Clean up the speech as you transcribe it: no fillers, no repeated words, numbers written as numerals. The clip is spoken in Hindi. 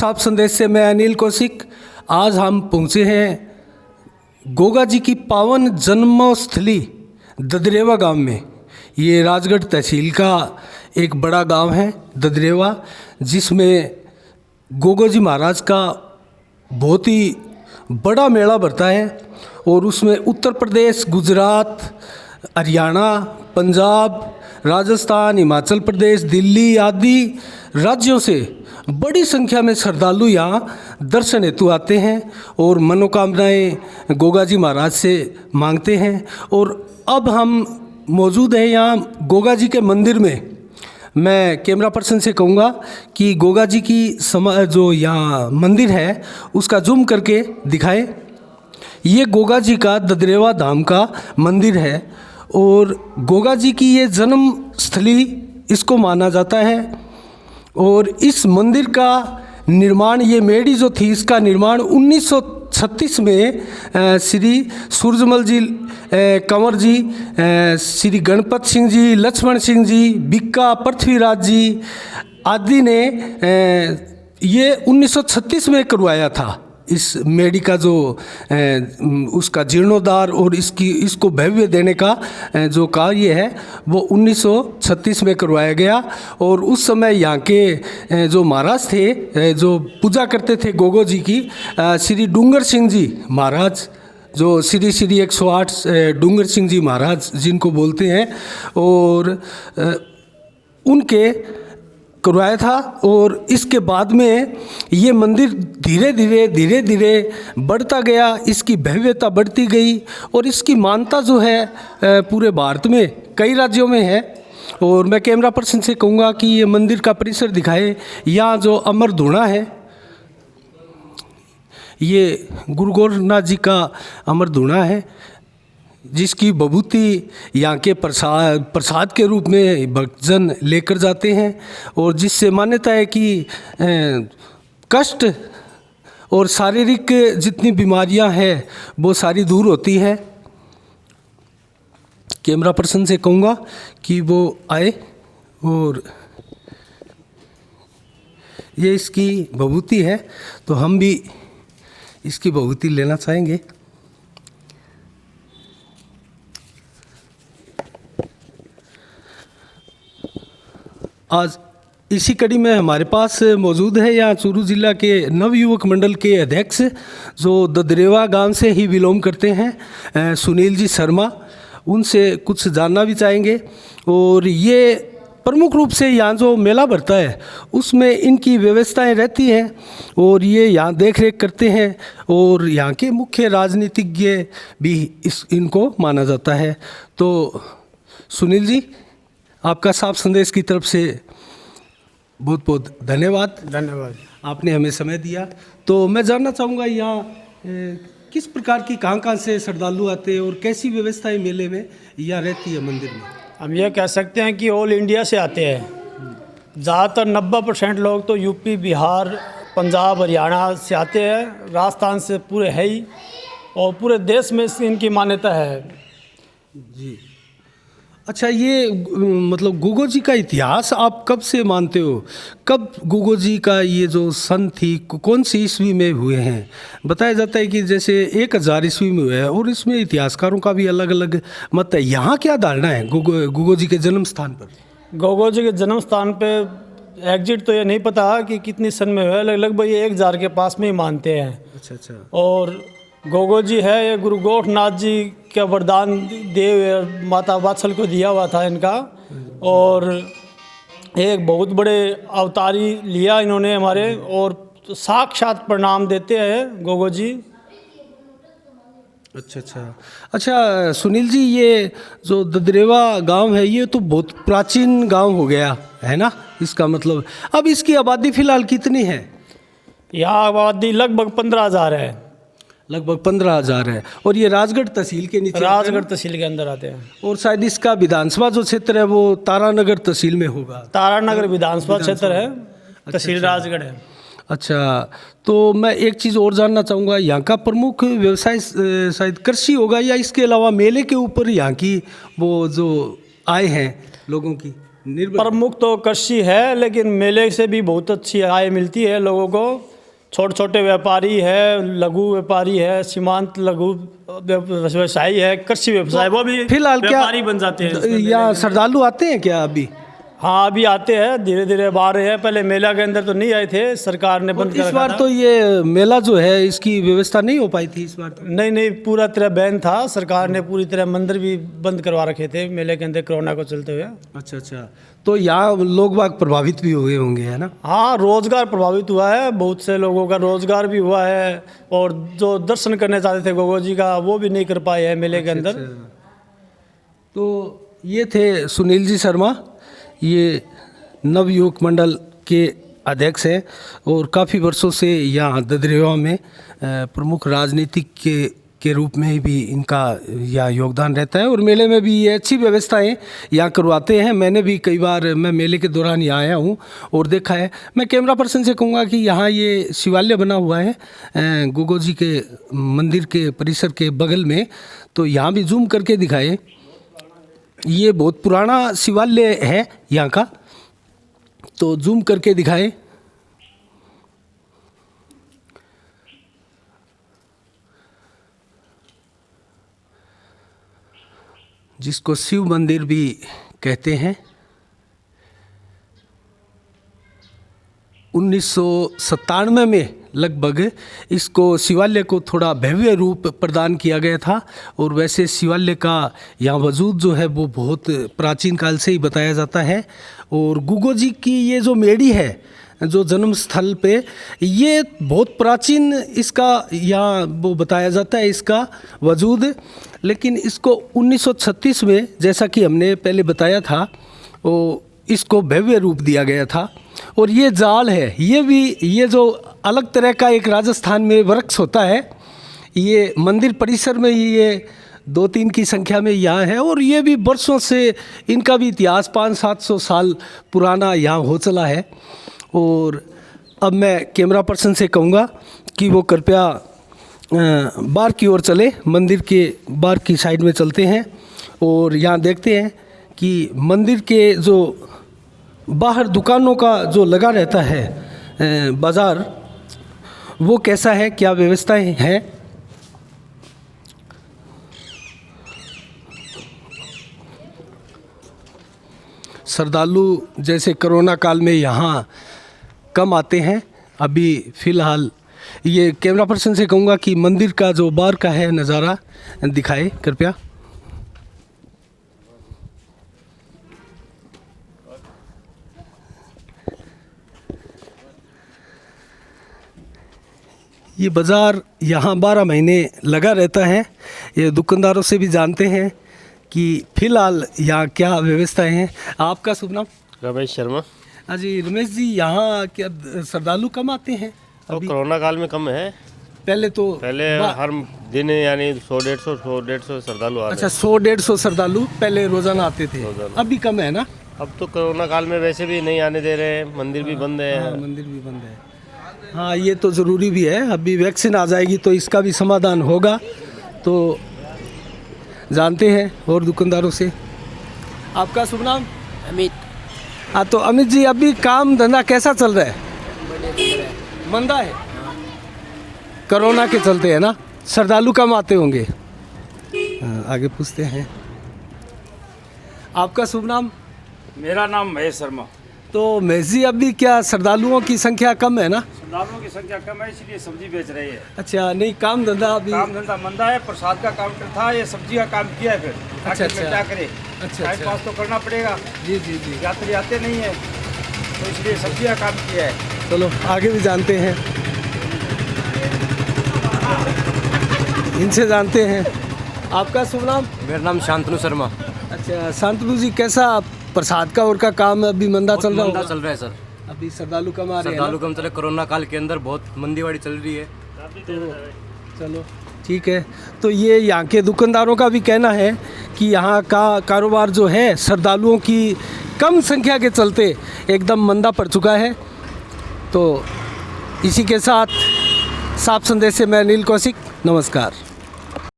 साफ संदेश से मैं अनिल कौशिक। आज हम पहुँचे हैं गोगा जी की पावन जन्मस्थली ददरेवा गांव में। ये राजगढ़ तहसील का एक बड़ा गांव है ददरेवा, जिसमें गोगा जी महाराज का बहुत ही बड़ा मेला भरता है और उसमें उत्तर प्रदेश, गुजरात, हरियाणा, पंजाब, राजस्थान, हिमाचल प्रदेश, दिल्ली आदि राज्यों से बड़ी संख्या में श्रद्धालु यहाँ दर्शन हेतु आते हैं और मनोकामनाएं गोगा जी महाराज से मांगते हैं। और अब हम मौजूद हैं यहाँ गोगा जी के मंदिर में। मैं कैमरा पर्सन से कहूँगा कि गोगा जी की जो यहाँ मंदिर है उसका जूम करके दिखाएं। ये गोगा जी का ददरेवा धाम का मंदिर है और गोगा जी की ये जन्म स्थली इसको माना जाता है। और इस मंदिर का निर्माण, ये मेडी जो थी, इसका निर्माण 1936 में श्री सूरजमल जी, कंवर जी, श्री गणपत सिंह जी, लक्ष्मण सिंह जी, बिक्का पृथ्वीराज जी आदि ने ये 1936 में करवाया था। इस मेडी का जो उसका जीर्णोद्धार और इसको भव्य देने का जो कार्य है वो 1936 में करवाया गया। और उस समय यहाँ के जो महाराज थे, जो पूजा करते थे गोगो जी की, श्री डूंगर सिंह जी महाराज, जो श्री 108 डूंगर सिंह जी महाराज जिनको बोलते हैं, और उनके करवाया था। और इसके बाद में ये मंदिर धीरे धीरे बढ़ता गया, इसकी भव्यता बढ़ती गई और इसकी मान्यता जो है पूरे भारत में कई राज्यों में है। और मैं कैमरा पर्सन से कहूँगा कि ये मंदिर का परिसर दिखाए। यहाँ जो अमर धूणा है, ये गुरु गोरखनाथ जी का अमर धूणा है, जिसकी विभूति यहाँ के प्रसाद के रूप में भक्तजन लेकर जाते हैं और जिससे मान्यता है कि कष्ट और शारीरिक जितनी बीमारियां हैं वो सारी दूर होती है। कैमरा पर्सन से कहूँगा कि वो आए और ये इसकी विभूति है, तो हम भी इसकी विभूति लेना चाहेंगे। आज इसी कड़ी में हमारे पास मौजूद है यहाँ चूरू जिला के नवयुवक मंडल के अध्यक्ष, जो ददरेवा गांव से ही बिलोंग करते हैं, सुनील जी शर्मा। उनसे कुछ जानना भी चाहेंगे। और ये प्रमुख रूप से यहाँ जो मेला भरता है उसमें इनकी व्यवस्थाएं रहती हैं और ये यहाँ देख रेख करते हैं और यहाँ के मुख्य राजनीतिज्ञ भी इनको माना जाता है। तो सुनील जी, आपका साफ संदेश की तरफ से बहुत बहुत धन्यवाद। आपने हमें समय दिया। तो मैं जानना चाहूँगा यहाँ किस प्रकार की कहाँ से श्रद्धालु आते हैं और कैसी व्यवस्थाएं मेले में यहाँ रहती है मंदिर में? हम ये कह सकते हैं कि ऑल इंडिया से आते हैं। ज़्यादातर 90% लोग तो यूपी, बिहार, पंजाब, हरियाणा से आते हैं। राजस्थान से पूरे है ही, और पूरे देश में इनकी मान्यता है जी। अच्छा, ये मतलब गोगो जी का इतिहास आप कब से मानते हो? कब गोगो जी का ये जो सन थी, कौन सी ईस्वी में हुए हैं? बताया जाता है कि जैसे 1000 ईस्वी में हुए हैं और इसमें इतिहासकारों का भी अलग अलग मत है। यहाँ क्या धारणा है गोगो जी के जन्म स्थान पर? गोगो जी के जन्म स्थान पे एग्जिट तो ये नहीं पता कि कितनी सन में हुआ, लगभग ये 1000 के पास में ही मानते हैं। अच्छा। और गोगो जी है ये गुरु गोरखनाथ जी का वरदान देव माता वात्सल को दिया हुआ था इनका, और एक बहुत बड़े अवतारी लिया इन्होंने हमारे, और साक्षात प्रणाम देते हैं गोगो जी। अच्छा सुनील जी, ये जो ददरेवा गांव है ये तो बहुत प्राचीन गांव हो गया है ना? इसका मतलब अब इसकी आबादी फिलहाल कितनी है? यहाँ आबादी लगभग 15,000 है। लगभग 15,000 है और ये राजगढ़ तहसील के नीचे, राजगढ़ तहसील के अंदर आते हैं। और शायद इसका विधानसभा जो क्षेत्र है वो तारानगर तहसील में होगा। तारानगर विधानसभा क्षेत्र है, तहसील राजगढ़ है। अच्छा, तो मैं एक चीज़ और जानना चाहूँगा, यहाँ का प्रमुख व्यवसाय शायद कृषि होगा या इसके अलावा मेले के ऊपर यहाँ की वो जो आय हैं लोगों की? प्रमुख तो कृषि है, लेकिन मेले से भी बहुत अच्छी आय मिलती है लोगों को। छोटे छोटे व्यापारी है, लघु व्यापारी है, सीमांत लघु व्यवसायी है, कृषि व्यवसाय, वो भी फिलहाल क्या व्यापारी बन जाते हैं। यहाँ श्रद्धालु आते हैं क्या अभी? हाँ, अभी आते हैं, धीरे धीरे अब आ रहे हैं। पहले मेला के अंदर तो नहीं आए थे, सरकार ने बंद कर इस रखा बार था। तो ये मेला जो है इसकी व्यवस्था नहीं हो पाई थी इस बार तो। नहीं, पूरा तरह बैन था। सरकार ने पूरी तरह मंदिर भी बंद करवा रखे थे मेले के अंदर कोरोना को चलते हुए। अच्छा, तो यहाँ लोग बाग प्रभावित भी हुए होंगे, है ना? हाँ, रोजगार प्रभावित हुआ है, बहुत से लोगों का रोजगार भी हुआ है, और जो दर्शन करने चाहते थे गोगो जी का वो भी नहीं कर पाए हैं मेले के अंदर। तो ये थे सुनील जी शर्मा, ये नवयुवक मंडल के अध्यक्ष हैं और काफ़ी वर्षों से यहाँ ददरेवा में प्रमुख राजनीतिक के रूप में भी इनका यहाँ योगदान रहता है। और मेले में भी ये अच्छी व्यवस्थाएं यहाँ करवाते हैं। मैंने भी कई बार मैं मेले के दौरान यहाँ आया हूँ और देखा है। मैं कैमरा पर्सन से कहूँगा कि यहाँ ये शिवालय बना हुआ है गोगो जी के मंदिर के परिसर के बगल में, तो यहाँ भी जूम करके दिखाए। ये बहुत पुराना शिवालय है यहाँ का, तो जूम करके दिखाए। जिसको शिव मंदिर भी कहते हैं। 1997 में लगभग इसको शिवालय को थोड़ा भव्य रूप प्रदान किया गया था। और वैसे शिवालय का यहाँ वजूद जो है वो बहुत प्राचीन काल से ही बताया जाता है। और गोगो जी की ये जो मेड़ी है, जो जन्म स्थल पे, ये बहुत प्राचीन इसका यहाँ वो बताया जाता है इसका वजूद। लेकिन इसको 1936 में, जैसा कि हमने पहले बताया था, वो इसको भव्य रूप दिया गया था। और ये जाल है, ये जो अलग तरह का एक राजस्थान में वृक्ष होता है, ये मंदिर परिसर में ही ये 2-3 की संख्या में यहाँ है। और ये भी वर्षों से इनका भी इतिहास 500-700 साल पुराना यहाँ हो चला है। और अब मैं कैमरा पर्सन से कहूँगा कि वो कृपया बाहर की ओर चले, मंदिर के बाहर की साइड में चलते हैं और यहाँ देखते हैं कि मंदिर के जो बाहर दुकानों का जो लगा रहता है बाज़ार, वो कैसा है, क्या व्यवस्थाएं हैं। श्रद्धालु जैसे कोरोना काल में यहाँ कम आते हैं। अभी फ़िलहाल ये कैमरा पर्सन से कहूँगा कि मंदिर का जो बाहर का है नज़ारा दिखाए कृपया। ये बाज़ार यहाँ 12 महीने लगा रहता है। ये दुकानदारों से भी जानते हैं कि फ़िलहाल यहाँ क्या व्यवस्थाएं हैं। आपका शुभ नाम? रमेश शर्मा। हाँ जी रमेश जी, यहाँ क्या श्रद्धालु कम आते हैं? तो कोरोना काल में कम है। पहले हर दिन यानी 100-150 श्रद्धालु आ रहे हैं। अच्छा, 100-150 श्रद्धालु पहले रोज़ाना आते थे, अभी कम है ना? अब तो कोरोना काल में वैसे भी नहीं आने दे रहे हैं, मंदिर भी बंद है। हाँ, मंदिर भी बंद है। हाँ, ये तो ज़रूरी भी है। अभी वैक्सीन आ जाएगी तो इसका भी समाधान होगा। तो जानते हैं और दुकानदारों से। आपका शुभ नाम? अमित। हाँ, तो अमित जी, अभी काम धंधा कैसा चल रहा है? मंदा है, कोरोना के चलते है ना? श्रद्धालु कम आते होंगे। हाँ, आगे पूछते हैं। आपका शुभ नाम? मेरा नाम महेश शर्मा। तो महेश जी, अभी क्या श्रद्धालुओं की संख्या कम है ना? श्रद्धालुओं की संख्या कम है, इसलिए सब्जी बेच रही है। अच्छा, नहीं काम धंधा अभी? काम धंधा मंदा है। प्रसाद का काउंटर था, ये सब्जी का काम किया है। फिर अच्छा, आखिर में क्या करे, टाइम पास तो करना पड़ेगा। जी जी जी। यात्री आते नहीं है, तो इसलिए सब्जी का काम किया है। चलो आगे भी जानते हैं, इनसे जानते हैं। आपका शुभ नाम? मेरा नाम शांतनु शर्मा। अच्छा शांतनु जी, कैसा प्रसाद का और का काम अभी मंदा चल रहा मंदा है? चल रहा है सर। अभी श्रद्धालु कम आ रहे हैं श्रद्धालु कम चल रहे, कोरोना काल के अंदर बहुत मंदीवाड़ी चल रही है। तो चलो ठीक है। तो ये यहाँ के दुकानदारों का भी कहना है कि यहाँ का कारोबार जो है श्रद्धालुओं की कम संख्या के चलते एकदम मंदा पड़ चुका है। तो इसी के साथ साफ संदेश से मैं अनिल कौशिक, नमस्कार।